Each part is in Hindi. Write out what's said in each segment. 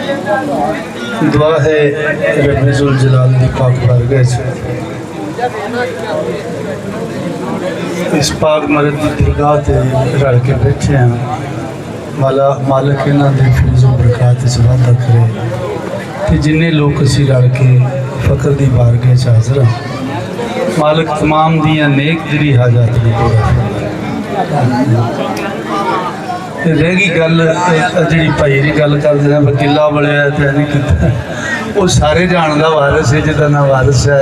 दुआ है रब्बुल जलाल दी पाक बारगाह च इस पाक मरद की दरगाह ते रल के बैठे हैं। वाला मालिक इन्हां दे फैज़ बरकत च वाधा करे ते जिन्ने लोग असीं रल के फकर दी बारगाह च हाज़र हां, मालिक तमाम दियां नेक दिली हाजात नूं पूरा फरमाए। रह गई गल जी भाई की गल करते हैं वकीला बड़िया तो नहीं किया, वो सारे जानदा वारिस है जिदा ना वारिस है।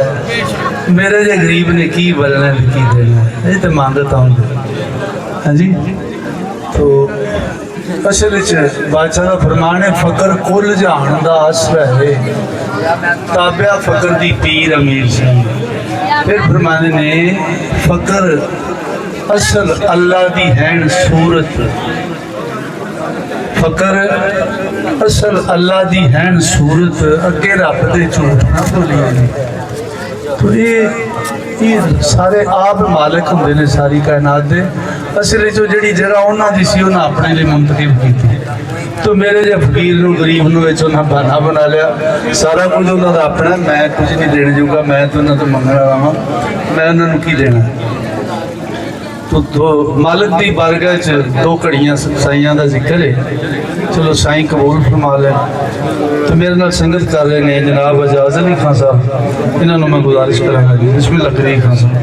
मेरे जे गरीब ने की बलना है की देना है, ये तो मंगता हूँ। हाँ जी, तो असल बादशाह का फरमान है फकर कुल जहान का आसरा है, ताबिया फकर दी पीर अमीर सिंह। फिर फरमाने ने फकर असल अल्लाह दी हैन सूरत, फकर असल अल्लाह दी हैन सूरत, अगे रब दे झूठ ना भूलिया। तो ये सारे आप मालिक होंगे ने सारी कायनात दे। असल जो जी जगह उन्होंने दी सी उन्हें अपने लिए मुंतखब की। तो मेरे जो फकीर नूं गरीब नूं उन्हें बहाना बना लिया, सारा कुछ उन्होंने अपना, मैं कुछ नहीं देने जूगा, मैं तो उन्होंने तो मंगण वाला हाँ, मैं उन्होंने की देना। तो मालिक की बारगाह च दो घड़ियां साइयां का जिक्र है। चलो साईं कबूल फरमा लें। तो मेरे नाल संगत कर रहे हैं जनाब एजाज अली खान साहब, इन्होंने मैं गुजारिश कराँगा जी। बिस्मिल्लाह करीम खान साहब।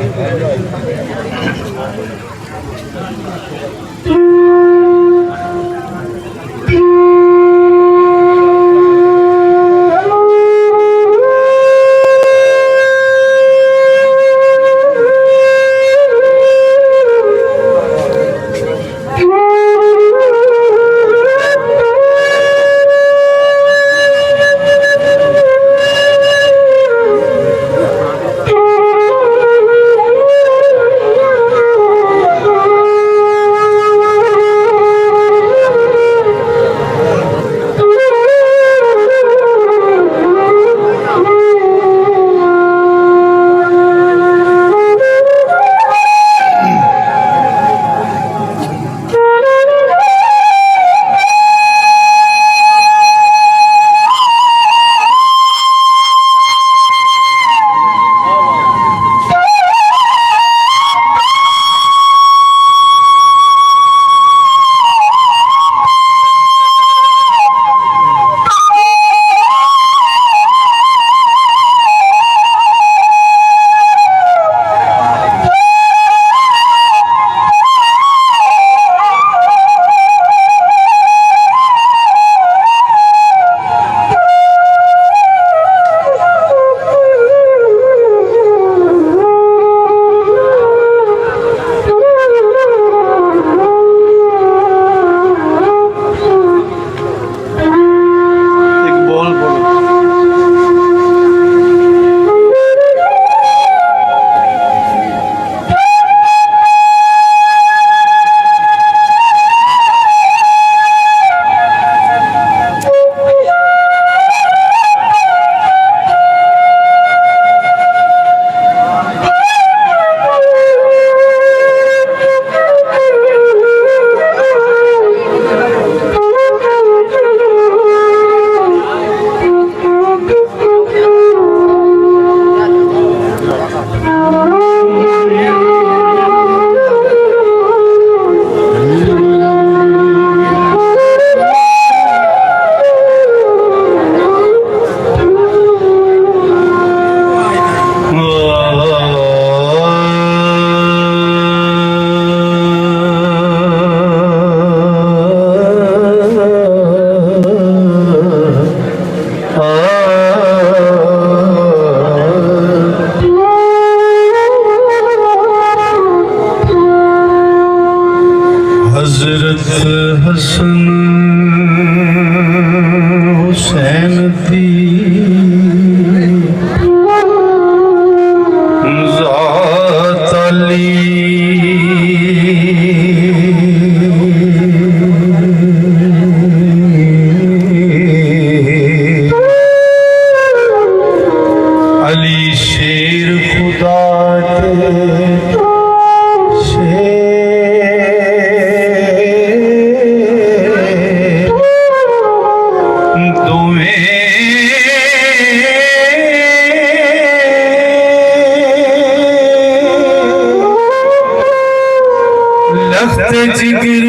लफ्त जिगर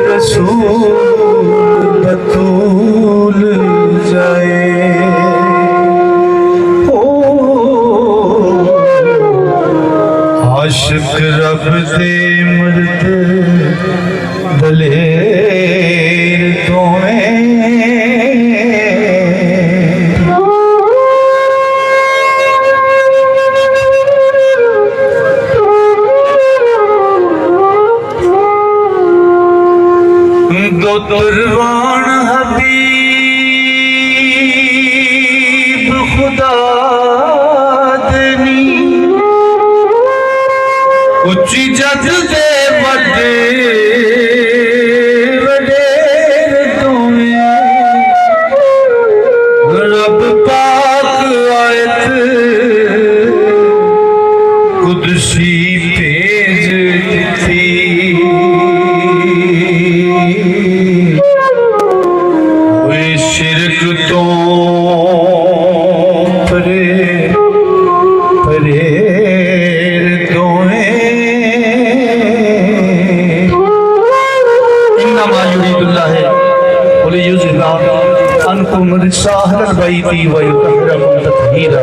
रसूल बतूल जाए आशिक रब दे मर्द दलेर दोवें दो तुरवान हबीब खुदा दनी उच्ची जद दे बड़े वडेर तुम्हें रब पाक आयत कुदसी भेज दी शिरक तो परे परेर दोएं इन्नमा युरीदुल्लाह वलियुज़हिबा अन्कुम रिज्सा अहलल बैति व युतहिरकुम तत्हीरा।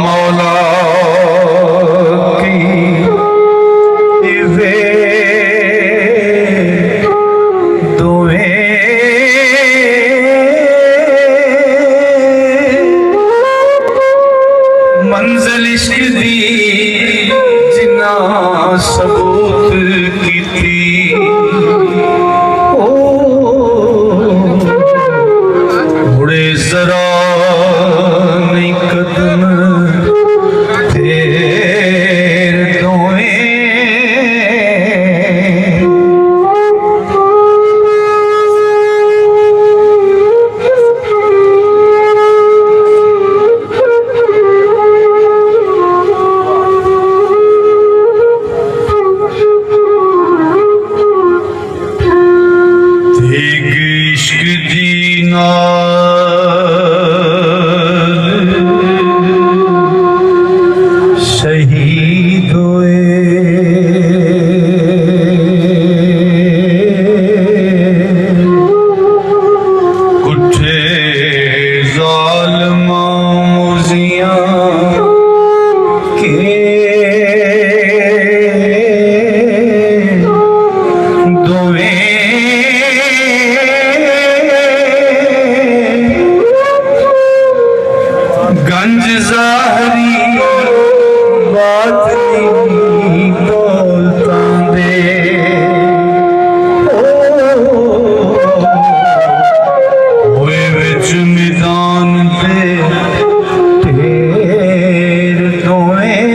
मौला की वे दुएं मंजिल इश्क दी जिन्ना सबूत की थी मुड़े जरा शहीद हुए कुठे ज़ालिमा मुर्जियां के दुएं गंज ज़ाहरी बातनी बोलतां दे होए विच मैदान पे ढेर दोएं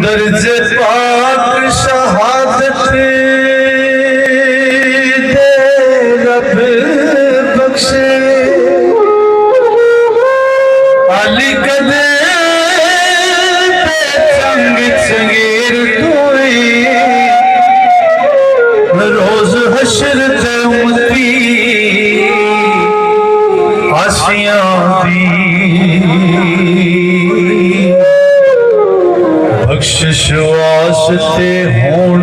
दर्जे पाक शहादत दे रब बख्शे अली कदे चंग चंगेर तोए रोज हशर ते उम्मती आसियां दी बख्शिश वास्ते होण